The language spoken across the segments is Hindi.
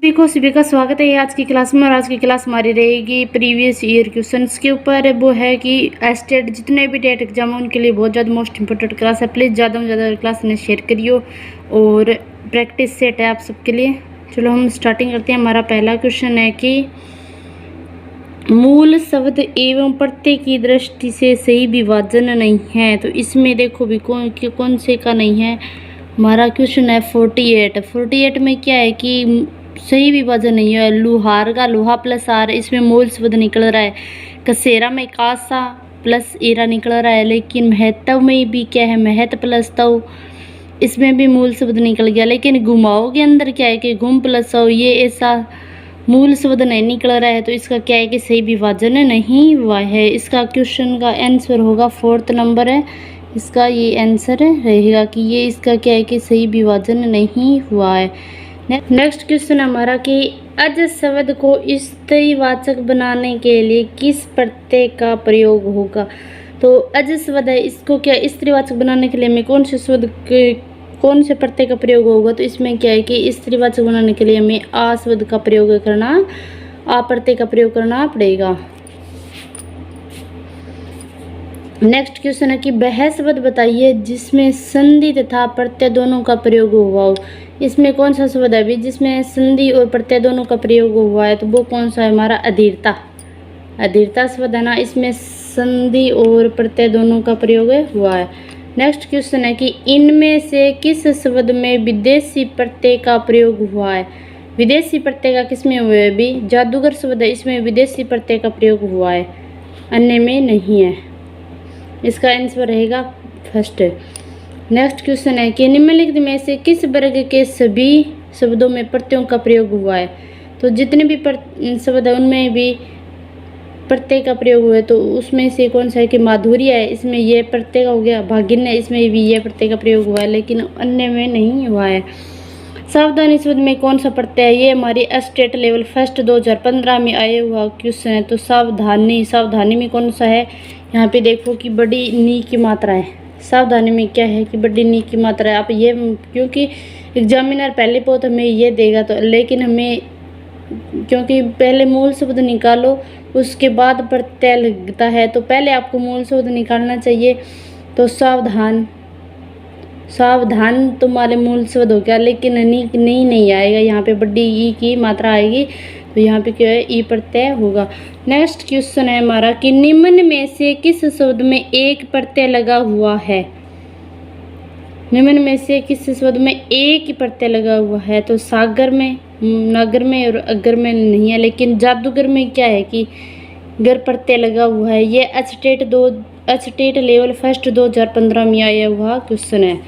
सभी का स्वागत है आज की क्लास में। और आज की क्लास हमारी रहेगी प्रीवियस ईयर क्वेश्चंस के ऊपर। वो है कि एस्टेट जितने भी डेट एग्जाम है उनके लिए बहुत ज़्यादा मोस्ट इंपॉर्टेंट क्लास है। प्लीज़ ज़्यादा से ज़्यादा क्लास ने शेयर करियो और प्रैक्टिस सेट है आप सबके लिए। चलो हम स्टार्टिंग करते हैं। हमारा पहला क्वेश्चन है कि मूल शब्द एवं प्रत्यय की दृष्टि से सही विभाजन नहीं है। तो इसमें देखो भी कौन से का नहीं है। हमारा क्वेश्चन है 48 में क्या है कि सही विभाजन नहीं है। लुहार का लोहा प्लस आर, इसमें मूल शब्द निकल रहा है। कसेरा में कासा प्लस एरा निकल रहा है, लेकिन महत्व में भी क्या है, महत प्लस तव, इसमें भी मूल शब्द निकल गया। लेकिन घुमाओ के अंदर क्या है कि घुम प्लस हो, ये ऐसा मूल शब्द नहीं निकल रहा है। तो इसका क्या है कि सही विभाजन नहीं हुआ है। इसका क्वेश्चन का आंसर होगा 4th नंबर है इसका ये आंसर रहेगा कि ये इसका क्या है कि सही विभाजन नहीं हुआ है। नेक्स्ट क्वेश्चन हमारा कि अज शब्द को स्त्रीवाचक बनाने के लिए किस प्रत्यय का प्रयोग होगा। तो अज शब्द है, इसको क्या स्त्रीवाचक बनाने के लिए हमें कौन से प्रत्यय का प्रयोग होगा। तो इसमें क्या है कि स्त्रीवाचक बनाने के लिए हमें आ शब्द का प्रयोग करना, आ प्रत्यय का प्रयोग करना पड़ेगा। नेक्स्ट क्वेश्चन है कि वह शब्द बताइए जिसमें संधि तथा प्रत्यय दोनों का प्रयोग हुआ हो। इसमें कौन सा शब्द है भी जिसमें संधि और प्रत्यय दोनों का प्रयोग हुआ है। तो वो कौन सा है, हमारा अधीरता शब्द है ना, इसमें संधि और प्रत्यय दोनों का प्रयोग हुआ है। नेक्स्ट क्वेश्चन है कि इनमें से किस शब्द में विदेशी प्रत्यय का प्रयोग हुआ है। विदेशी प्रत्यय का किसमें हुआ है भी, जादूगर शब्द है, इसमें विदेशी प्रत्यय का प्रयोग हुआ है, अन्य में नहीं है। इसका आंसर रहेगा फर्स्ट। नेक्स्ट क्वेश्चन है कि निम्नलिखित में से किस वर्ग के सभी शब्दों में प्रत्ययों का प्रयोग हुआ है। तो जितने भी शब्द है उनमें भी प्रत्यय का प्रयोग हुआ है। तो उसमें से कौन सा है कि माधुर्य है, इसमें यह प्रत्यय हो गया। भागिन है, इसमें भी यह प्रत्यय का प्रयोग हुआ है, लेकिन अन्य में नहीं हुआ है। सावधानी शब्द में कौन सा प्रत्यय है, ये हमारी स्टेट लेवल फर्स्ट 2015 में आया हुआ क्वेश्चन है। तो सावधानी में कौन सा है, यहाँ पे देखो कि बड़ी नी की मात्रा है। सावधानी में क्या है कि बड़ी नी की मात्रा है। आप ये क्योंकि एग्जामिनर पहले बहुत हमें ये देगा, तो लेकिन हमें क्योंकि पहले मूल शब्द निकालो उसके बाद प्रत्यय लगता है, तो पहले आपको मूल शब्द निकालना चाहिए। तो सावधान तुम्हारे मूल शब्द हो गया, लेकिन नहीं आएगा, यहाँ पे बड़ी ई की मात्रा आएगी, तो यहाँ पे क्या है, ई प्रत्यय होगा। नेक्स्ट क्वेश्चन है हमारा कि निम्न में से किस शब्द में एक प्रत्यय लगा हुआ है। निम्न में से किस शब्द में एक ही प्रत्यय लगा हुआ है। तो सागर में, नगर में और अगर में नहीं है, लेकिन जादूगर में क्या है कि गर प्रत्यय लगा हुआ है। ये स्टेट लेवल फर्स्ट 2015 में आया हुआ क्वेश्चन है।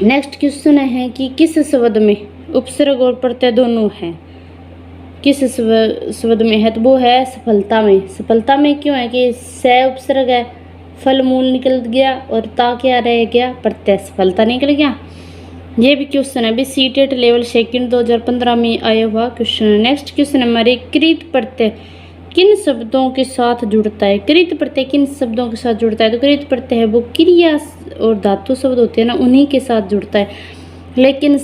नेक्स्ट क्वेश्चन है कि किस शब्द में उपसर्ग और प्रत्यय दोनों हैं। किस शब्द में है, तो वो है सफलता में क्यों है कि स उपसर्ग है, फल मूल निकल गया और ता क्या रह गया, प्रत्यय, सफलता निकल गया। ये भी क्वेश्चन है अभी सीटेट लेवल सेकंड 2015 में आया हुआ क्वेश्चन है। नेक्स्ट क्वेश्चन हमारे कृत प्रत्यय किन शब्दों के साथ जुड़ता है। कृत प्रत्यय किन शब्दों के साथ जुड़ता है। तो कृत प्रत्यय है वो क्रिया और धातु शब्द होते हैं ना, उन्हीं के साथ जुड़ता है। लेकिन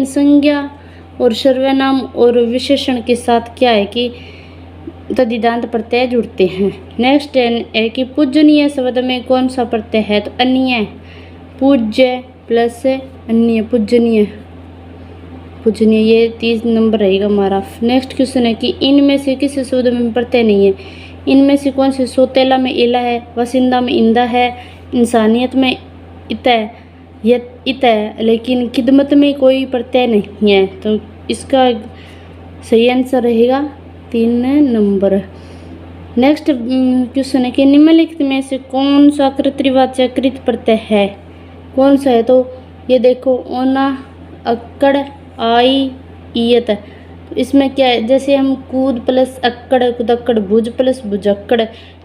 संज्ञा और सर्वनाम और विशेषण के साथ क्या है कि तद्धितांत प्रत्यय जुड़ते हैं। नेक्स्ट है कि पूजनीय शब्द में कौन सा प्रत्यय है। तो अन्य, पूज्य प्लस अन्य, पूजनीय, ये 30 नंबर रहेगा हमारा। नेक्स्ट क्वेश्चन है कि इनमें से किस शब्द में प्रत्यय नहीं है। इनमें से कौन से, सोतेला में इला है, वसिंदा में इंदा है, इंसानियत में इत है, लेकिन खिदमत में कोई प्रत्यय नहीं है। तो इसका सही आंसर रहेगा 3 नंबर। नेक्स्ट क्वेश्चन है कि निम्नलिखित में से कौन सा कर्तृवाचक कृत प्रत्यय है। कौन सा है, तो ये देखो ओना, अक्कड़, आई, ईयत। तो इसमें क्या है, जैसे हम कूद प्लस अक्कड़, कुदक्कड़, भुज प्लस भुजक्कड़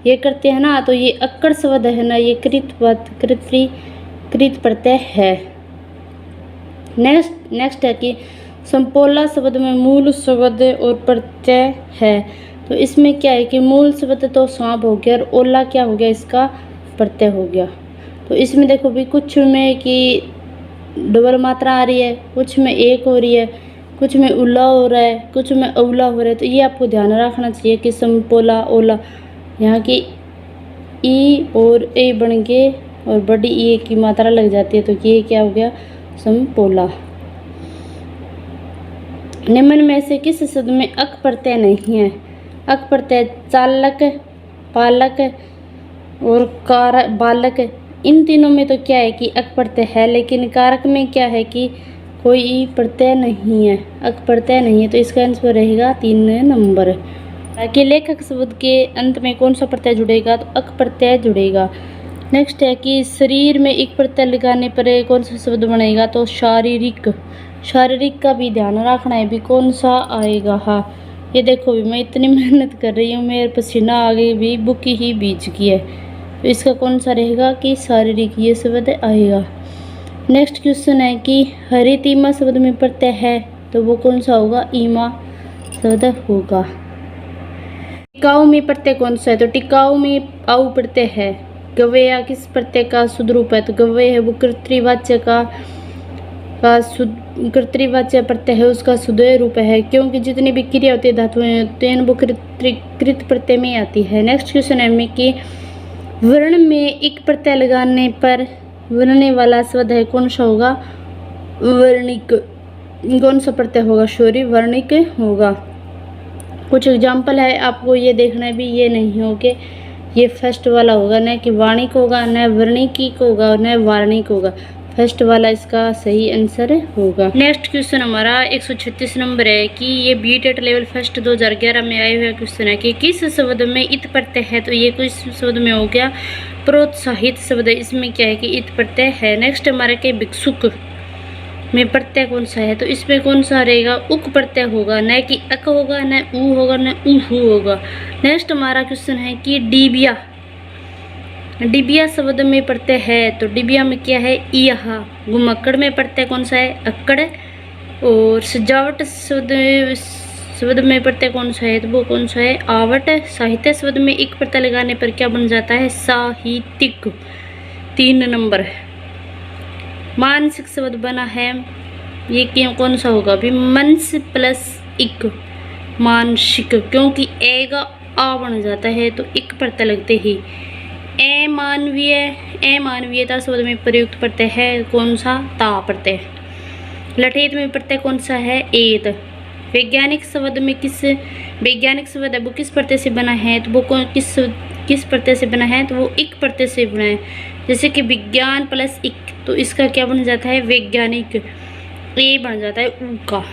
ये करते हैं ना, तो ये अक्कड़ शब्द है ना, ये कृत प्रत्यय है। नेक्स्ट है कि संपोला शब्द में मूल शब्द और प्रत्यय है। तो इसमें क्या है कि मूल शब्द तो सांप हो गया और ओला क्या हो गया, इसका प्रत्यय हो गया। तो इसमें देखो भी कुछ में कि डबल मात्रा आ रही है, कुछ में एक हो रही है, कुछ में उला हो रहा है, कुछ में अवला हो रहा है। तो ये आपको ध्यान रखना चाहिए कि समपोला ओला, यहाँ की ई और ए बन के और बड़ी ई की मात्रा लग जाती है, तो ये क्या हो गया, समपोला। निम्न में से किस शब्द में अक प्रत्यय नहीं है? अक प्रत्यय चालक, पालक और कार बालक, इन तीनों में तो क्या है कि अक प्रत्यय है, लेकिन कारक में क्या है कि कोई प्रत्यय नहीं है, अक प्रत्यय नहीं है। तो इसका आंसर रहेगा 3 नंबर। कि लेखक शब्द के अंत में कौन सा प्रत्यय जुड़ेगा? तो अक प्रत्यय जुड़ेगा। नेक्स्ट है कि शरीर में एक प्रत्यय लगाने पर कौन सा शब्द बनेगा? तो शारीरिक। शारीरिक का भी ध्यान रखना है भी कौन सा आएगा। हाँ, ये देखो भी मैं इतनी मेहनत कर रही हूँ, मेरे पसीना आगे भी बुक ही बीच की है, तो इसका कौन सा रहेगा कि शारीरिक ये शब्द आएगा। नेक्स्ट क्वेश्चन है कि हरित ईमा शब्द में प्रत्यय है, तो वो कौन सा होगा? ईमा शब्द होगा। टिकाऊ में प्रत्यय कौन सा है? तो टिकाऊ में आऊ प्रत्यय है। गव्य किस प्रत्यय का शुद्ध रूप है? तो गव्य है वो कर्तृवाच्य का कर्तृवाच्य प्रत्यय है, उसका शुद्ध रूप है, क्योंकि जितनी भी क्रिया होती है धातुएं होती हैं वो कृत प्रत्यय में आती है। नेक्स्ट क्वेश्चन है में कि वर्ण में एक प्रत्यय लगाने पर बनने वाला शब्द है, कौन सा होगा? वर्णिक। कौन सा प्रत्यय होगा? सॉरी, वर्णिक होगा। कुछ एग्जाम्पल है, आपको ये देखना है भी, ये नहीं हो कि ये फर्स्ट वाला होगा, न कि वाणिक होगा, न वर्णिक होगा, न वार्णिक होगा। फर्स्ट वाला इसका सही आंसर होगा। नेक्स्ट क्वेश्चन हमारा 136 नंबर है कि ये बीटेट लेवल फर्स्ट 2011 में आए हुए क्वेश्चन है कि किस शब्द में इत प्रत्यय है? तो ये किस शब्द में हो गया? प्रोत्साहित शब्द है, इसमें क्या है कि इत प्रत्यय है। नेक्स्ट हमारा के भिक्षुक में प्रत्यय कौन सा है? तो इसमें कौन सा रहेगा? उक प्रत्यय होगा, न कि अक होगा, न ऊ होगा, न ऊहू होगा। नेक्स्ट हमारा क्वेश्चन है कि डिबिया, डिबिया शब्द में प्रत्यय है, तो डिबिया में क्या है? इहा। घुमक्कड़ में प्रत्यय कौन सा है? अक्कड़। और सजावट शब्द में प्रत्यय कौन सा है? तो वो कौन सा है? आवट। साहित्य शब्द में एक प्रत्यय लगाने पर क्या बन जाता है? साहित्यिक। 3 नंबर। मानसिक शब्द बना है, ये क्यों कौन सा होगा? भी मंस प्लस इक, मानसिक, क्योंकि ए का आ बन जाता है तो इक प्रत्यय लगते ही। अमानवीयता शब्द में प्रयुक्त प्रत्यय है, कौन सा? ता प्रत्यय। लठेत में प्रत्यय कौन सा है? एत। वैज्ञानिक शब्द में वैज्ञानिक शब्द है वो किस प्रत्यय से बना है? तो वो किस प्रत्यय से बना है? तो वो इक प्रत्यय से बना है। जैसे कि विज्ञान प्लस इक, तो इसका क्या बन जाता है? वैज्ञानिक। ए बन जाता है ऊ का।